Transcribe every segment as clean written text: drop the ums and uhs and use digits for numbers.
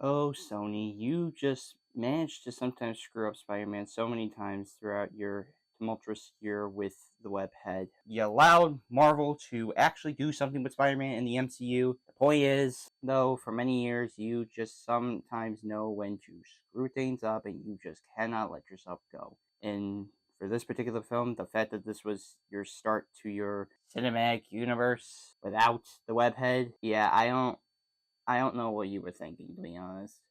Oh, Sony, you just managed to sometimes screw up Spider-Man so many times throughout your tumultuous year with the webhead. You allowed Marvel to actually do something with Spider-Man in the MCU. The point is, though, for many years, you just sometimes know when to screw things up and you just cannot let yourself go. And for this particular film, the fact that this was your start to your cinematic universe without the webhead, yeah, I don't know what you were thinking, to be honest.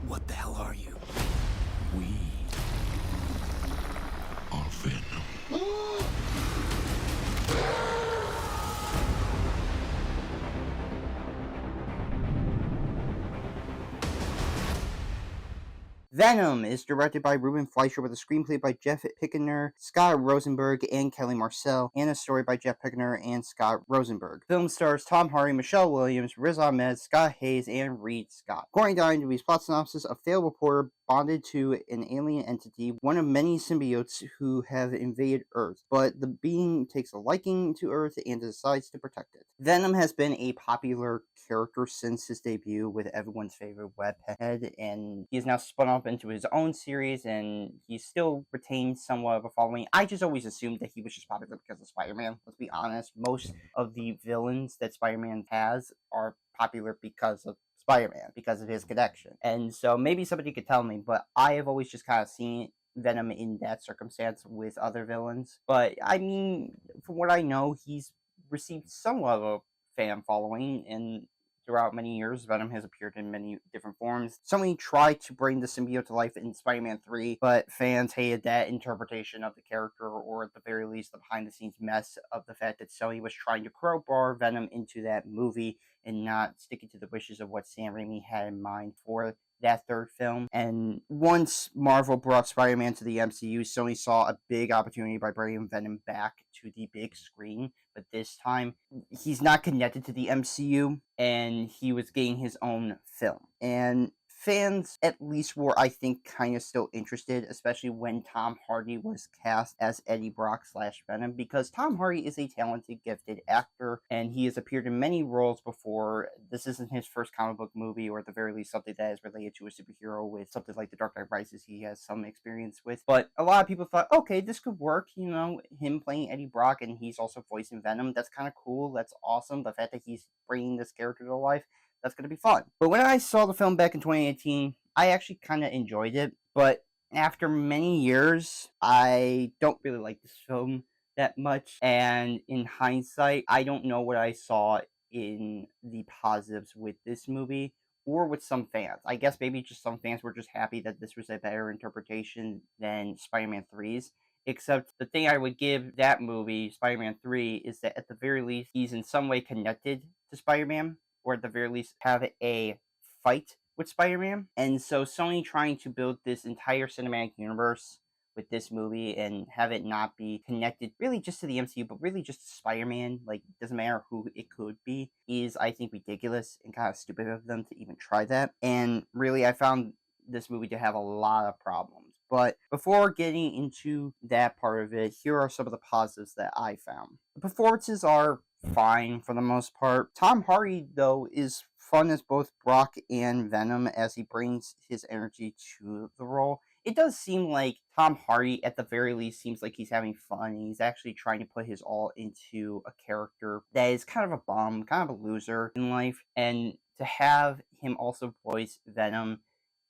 What the hell are you? We are Venom. Venom is directed by Ruben Fleischer with a screenplay by Jeff Pinkner, Scott Rosenberg, and Kelly Marcel, and a story by Jeff Pinkner and Scott Rosenberg. Film stars Tom Hardy, Michelle Williams, Riz Ahmed, Scott Haze, and Reid Scott. According to IMDb's plot synopsis, a failed reporter bonded to an alien entity, one of many symbiotes who have invaded Earth, but the being takes a liking to Earth and decides to protect it. Venom has been a popular character since his debut with everyone's favorite webhead, and he has now spun off into his own series, and he still retains somewhat of a following. I just always assumed that he was just popular because of Spider-Man. Let's be honest, most of the villains that Spider-Man has are popular because of Spider-Man, because of his connection. And so maybe somebody could tell me, but I have always just kind of seen Venom in that circumstance with other villains. But I mean, from what I know, he's received somewhat of a fan following, and throughout many years, Venom has appeared in many different forms. Sony tried to bring the symbiote to life in Spider-Man 3, but fans hated that interpretation of the character, or at the very least, the behind-the-scenes mess of the fact that Sony was trying to crowbar Venom into that movie and not sticking to the wishes of what Sam Raimi had in mind for that third film. And once Marvel brought Spider-Man to the MCU, Sony saw a big opportunity by bringing Venom back to the big screen. But this time, he's not connected to the MCU, and he was getting his own film. And fans at least were, I think, kind of still interested, especially when Tom Hardy was cast as Eddie Brock slash Venom, because Tom Hardy is a talented, gifted actor, and he has appeared in many roles before. This isn't his first comic book movie, or at the very least something that is related to a superhero with something like The Dark Knight Rises he has some experience with. But a lot of people thought, okay, this could work, him playing Eddie Brock, and he's also voicing Venom. That's kind of cool. That's awesome. The fact that he's bringing this character to life, that's going to be fun. But when I saw the film back in 2018, I actually kind of enjoyed it. But after many years, I don't really like this film that much. And in hindsight, I don't know what I saw in the positives with this movie or with some fans. I guess maybe just some fans were just happy that this was a better interpretation than Spider-Man 3's. Except the thing I would give that movie, Spider-Man 3, is that at the very least, he's in some way connected to Spider-Man, or at the very least, have a fight with Spider-Man. And so Sony trying to build this entire cinematic universe with this movie and have it not be connected really just to the MCU, but really just to Spider-Man, like, doesn't matter who it could be, is, I think, ridiculous and kind of stupid of them to even try that. And really, I found this movie to have a lot of problems. But before getting into that part of it, here are some of the positives that I found. The performances are fine for the most part. Tom Hardy, though, is fun as both Brock and Venom as he brings his energy to the role. It does seem like Tom Hardy, at the very least, seems like he's having fun. He's actually trying to put his all into a character that is kind of a bum, kind of a loser in life. And to have him also voice Venom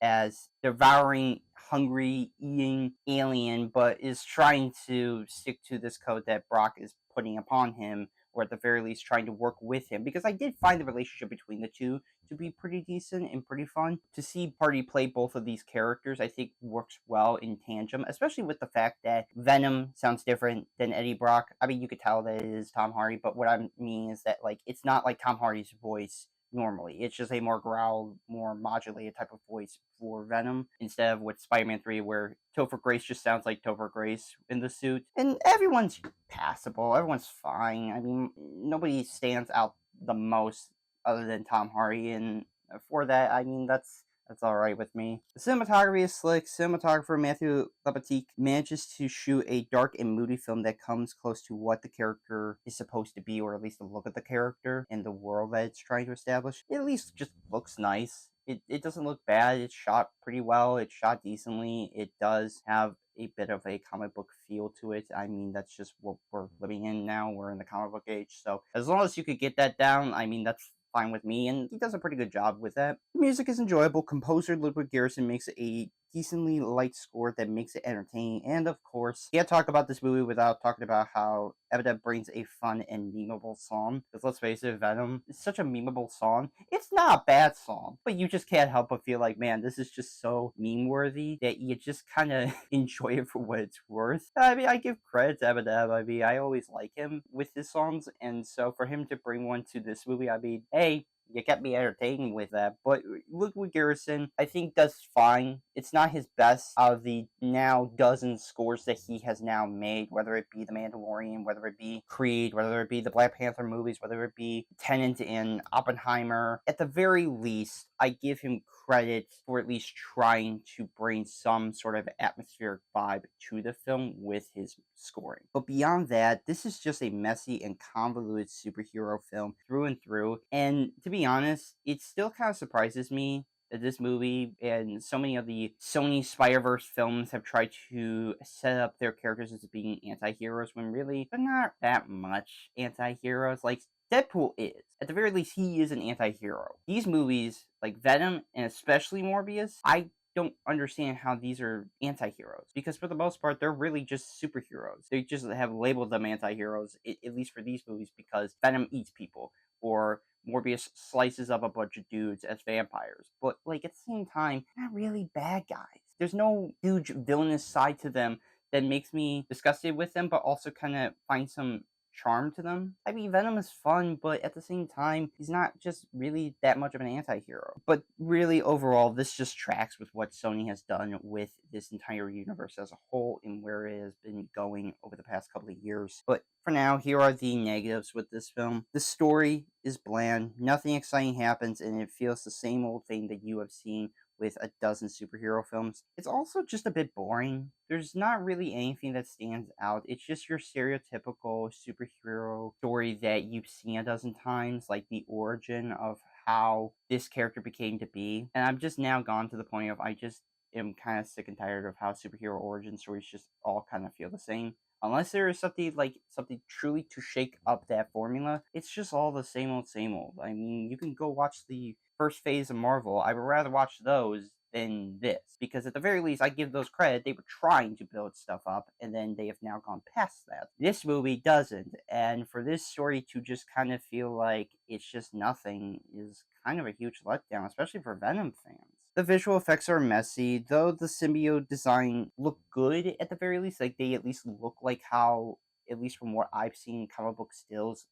as devouring, hungry, eating alien, but is trying to stick to this code that Brock is putting upon him, or at the very least trying to work with him. Because I did find the relationship between the two to be pretty decent and pretty fun. To see Hardy play both of these characters, I think works well in tandem, especially with the fact that Venom sounds different than Eddie Brock. I mean, you could tell that it is Tom Hardy, but what I mean is that, like, it's not like Tom Hardy's voice normally. It's just a more growl, more modulated type of voice for Venom, instead of with Spider-Man 3, where Topher Grace just sounds like Topher Grace in the suit. And everyone's passable. Everyone's fine. I mean, nobody stands out the most other than Tom Hardy, and for that, I mean, that's That's alright with me. The cinematography is slick. Cinematographer Matthew Lepatique manages to shoot a dark and moody film that comes close to what the character is supposed to be, or at least the look of the character and the world that it's trying to establish. It at least just looks nice. It doesn't look bad. It's shot pretty well. It's shot decently. It does have a bit of a comic book feel to it. I mean, that's just what we're living in now. We're in the comic book age. So as long as you could get that down, I mean, that's fine with me, and he does a pretty good job with that. The music is enjoyable. Composer Ludwig Garrison makes a decently light score that makes it entertaining, and of course, can't talk about this movie without talking about how Ahmed brings a fun and memeable song. Because let's face it, Venom is such a memeable song. It's not a bad song, but you just can't help but feel like, man, this is just so meme worthy that you just kind of enjoy it for what it's worth. I mean, I give credit to Ahmed. I mean, I always like him with his songs, and so for him to bring one to this movie, I mean, hey, you kept me entertained with that. But Ludwig Garrison, I think, does fine. It's not his best out of the now dozen scores that he has now made, whether it be The Mandalorian, whether it be Creed, whether it be the Black Panther movies, whether it be Tenet and Oppenheimer. At the very least, I give him credit for at least trying to bring some sort of atmospheric vibe to the film with his scoring. But beyond that, this is just a messy and convoluted superhero film through and through. And to be honest, it still kind of surprises me that this movie and so many of the Sony Spider-Verse films have tried to set up their characters as being anti-heroes when really they're not that much anti-heroes. Like, Deadpool is. At the very least, he is an anti-hero. These movies, like Venom and especially Morbius, I don't understand how these are anti-heroes, because for the most part they're really just superheroes. They just have labeled them anti-heroes, at least for these movies, because Venom eats people or Morbius slices up a bunch of dudes as vampires. But like at the same time, they're not really bad guys. There's no huge villainous side to them that makes me disgusted with them, but also kind of find some charm to them. I mean, Venom is fun, but at the same time, he's not just really that much of an anti-hero. But really, overall, this just tracks with what Sony has done with this entire universe as a whole and where it has been going over the past couple of years. But for now, here are the negatives with this film. The story is bland, nothing exciting happens, and it feels the same old thing that you have seen with a dozen superhero films. It's also just a bit boring. There's not really anything that stands out. It's just your stereotypical superhero story that you've seen a dozen times, like the origin of how this character became to be. And I've just now gone to the point of I just am kind of sick and tired of how superhero origin stories just all kind of feel the same. Unless there is something truly to shake up that formula, it's just all the same old, same old. I mean, you can go watch the first phase of Marvel. I would rather watch those than this, because at the very least, I give those credit. They were trying to build stuff up, and then they have now gone past that. This movie doesn't, and for this story to just kind of feel like it's just nothing is kind of a huge letdown, especially for Venom fans. The visual effects are messy, though the symbiote design look good at the very least. Like, they at least look like how, at least from what I've seen, comic book stills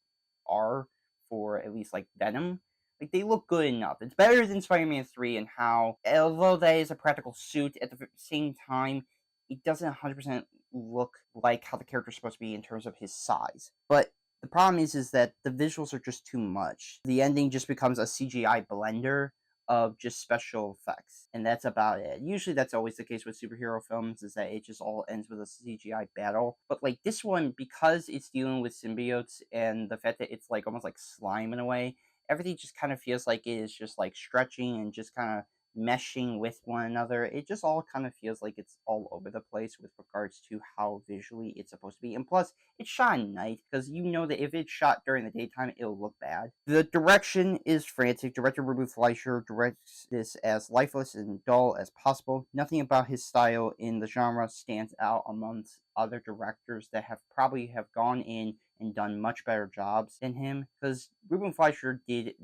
are for at least like Venom. Like, they look good enough. It's better than Spider-Man 3 and how, although that is a practical suit, at the same time, it doesn't 100% look like how the character's supposed to be in terms of his size. But the problem is that the visuals are just too much. The ending just becomes a CGI blender of just special effects, and that's about it. Usually that's always the case with superhero films, is that it just all ends with a CGI battle. But like this one, because it's dealing with symbiotes and the fact that it's like almost like slime in a way, everything just kind of feels like it is just like stretching and just kind of meshing with one another. It just all kind of feels like it's all over the place with regards to how visually it's supposed to be. And plus, it's shot at night, because you know that if it's shot during the daytime, it'll look bad. The direction is frantic. Director Ruben Fleischer directs this as lifeless and dull as possible. Nothing about his style in the genre stands out amongst other directors that have probably have gone in and done much better jobs than him, because Ruben Fleischer did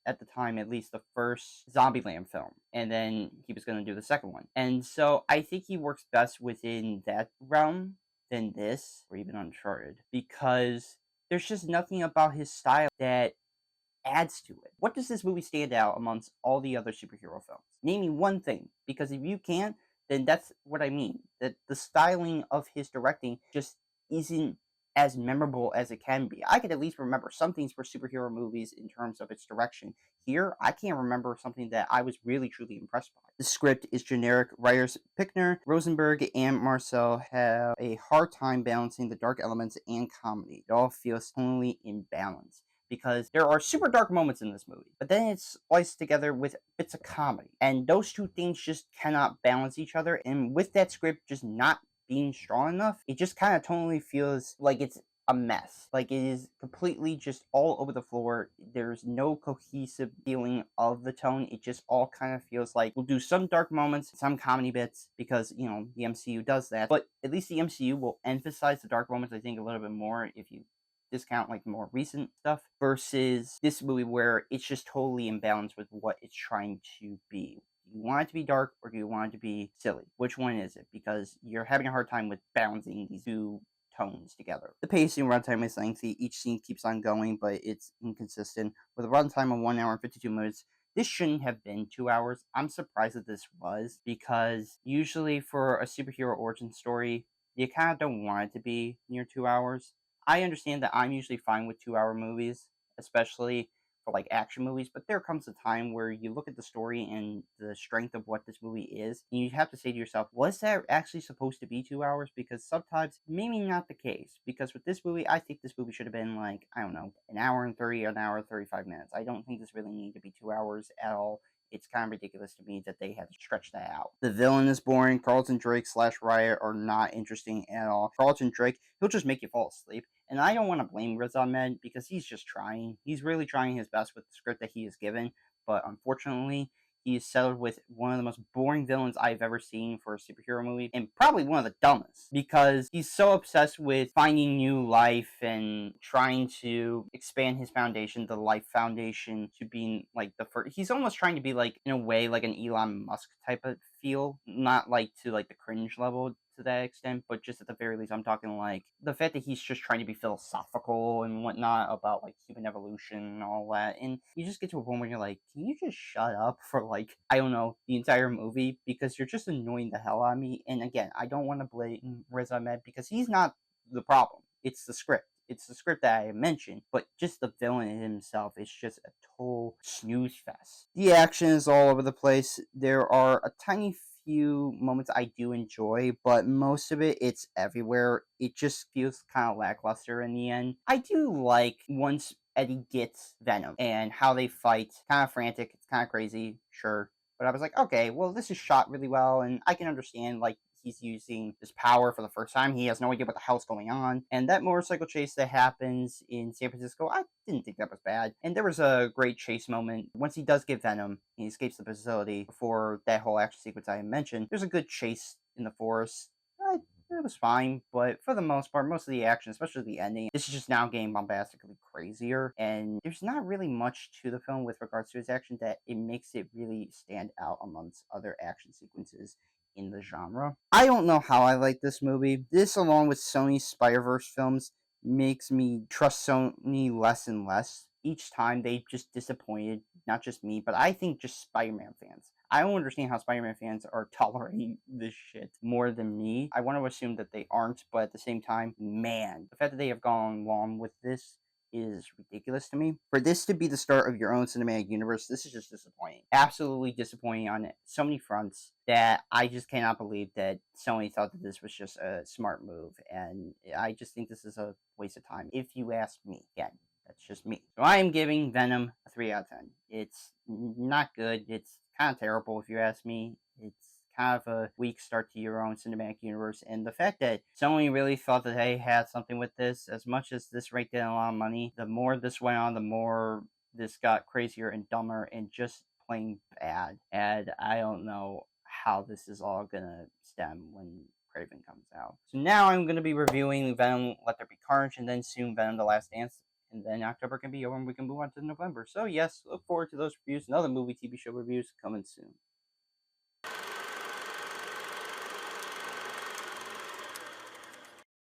at the time, at least the first Zombieland film, and then he was going to do the second one. And so I think he works best within that realm than this, or even Uncharted, because there's just nothing about his style that adds to it. What does this movie stand out amongst all the other superhero films? Name me one thing, because if you can't, then that's what I mean. That the styling of his directing just isn't as memorable as it can be. I could at least remember some things for superhero movies in terms of its direction. here, I can't remember something that I was really truly impressed by. The script is generic. Writers Pinkner, Rosenberg, and Marcel have a hard time balancing the dark elements and comedy. It all feels totally imbalanced because there are super dark moments in this movie, but then it's spliced together with bits of comedy. And those two things just cannot balance each other. And with that script just not being strong enough, it just kind of totally feels like it's a mess. Like it is completely just all over the floor. There's no cohesive feeling of the tone. It just all kind of feels like we'll do some dark moments, some comedy bits because, the MCU does that. But at least the MCU will emphasize the dark moments, I think, a little bit more if you discount like more recent stuff versus this movie where it's just totally imbalanced with what it's trying to be. Do you want it to be dark or do you want it to be silly? Which one is it? Because you're having a hard time with balancing these two tones together. The pacing runtime is lengthy. Each scene keeps on going, but it's inconsistent. With a runtime of 1 hour and 52 minutes, this shouldn't have been 2 hours. I'm surprised that this was because usually for a superhero origin story, you kind of don't want it to be near 2 hours. I understand that I'm usually fine with 2 hour movies, especially for like action movies, but there comes a time where you look at the story and the strength of what this movie is, and you have to say to yourself, was that actually supposed to be 2 hours? Because sometimes maybe not the case. Because with this movie, I think this movie should have been like, I don't know, an hour and 30, an hour and 35 minutes. I don't think this really needed to be 2 hours at all. It's kind of ridiculous to me that they had to stretch that out. The villain is boring. Carlton Drake / Riot are not interesting at all. Carlton Drake, he'll just make you fall asleep. And I don't want to blame Riz Ahmed because he's just trying. He's really trying his best with the script that he is given. But unfortunately, he is settled with one of the most boring villains I've ever seen for a superhero movie, and probably one of the dumbest, because he's so obsessed with finding new life and trying to expand his foundation, the Life Foundation, to being like the first. He's almost trying to be like, in a way, like an Elon Musk type of feel, not like to like the cringe level to that extent, but just at the very least, I'm talking like the fact that he's just trying to be philosophical and whatnot about like human evolution and all that. And you just get to a point where you're like, can you just shut up for like, I don't know, the entire movie? Because you're just annoying the hell out of me. And again, I don't want to blame Riz Ahmed because he's not the problem. It's the script. It's the script that I mentioned, but just the villain himself is just a total snooze fest. The action is all over the place. There are a tiny few moments I do enjoy, but most of it's everywhere. It just feels kind of lackluster in the end. I do like once Eddie gets Venom and how they fight. Kind of frantic. It's kind of crazy, sure. But I was like, okay, well, this is shot really well, and I can understand, like, he's using his power for the first time. He has no idea what the hell's going on. And that motorcycle chase that happens in San Francisco, I didn't think that was bad. And there was a great chase moment. Once he does get Venom, he escapes the facility before that whole action sequence I mentioned. There's a good chase in the forest. It was fine, but for the most part, most of the action, especially the ending, this is just now getting bombastically crazier, and there's not really much to the film with regards to its action that it makes it really stand out amongst other action sequences in the genre. I don't know how I like this movie. This, along with Sony's Spider-Verse films, makes me trust Sony less and less. Each time they just disappointed, not just me, but I think just Spider-Man fans. I don't understand how Spider-Man fans are tolerating this shit more than me. I want to assume that they aren't, but at the same time, man, the fact that they have gone along with this is ridiculous to me. For this to be the start of your own cinematic universe, this is just disappointing. Absolutely disappointing on so many fronts that I just cannot believe that Sony thought that this was just a smart move. And I just think this is a waste of time, if you ask me. Again, that's just me. So I am giving Venom a 3 out of 10. It's not good. It's kind of terrible if you ask me. It's kind of a weak start to your own cinematic universe. And the fact that Sony really thought that they had something with this, as much as this raked in a lot of money, the more this went on, the more this got crazier and dumber and just plain bad. And I don't know how this is all gonna stem when Craven comes out. So now I'm gonna be reviewing Venom Let There Be Carnage and then soon Venom The Last Dance. And then October can be over and we can move on to November. So yes, look forward to those reviews and other movie TV show reviews coming soon.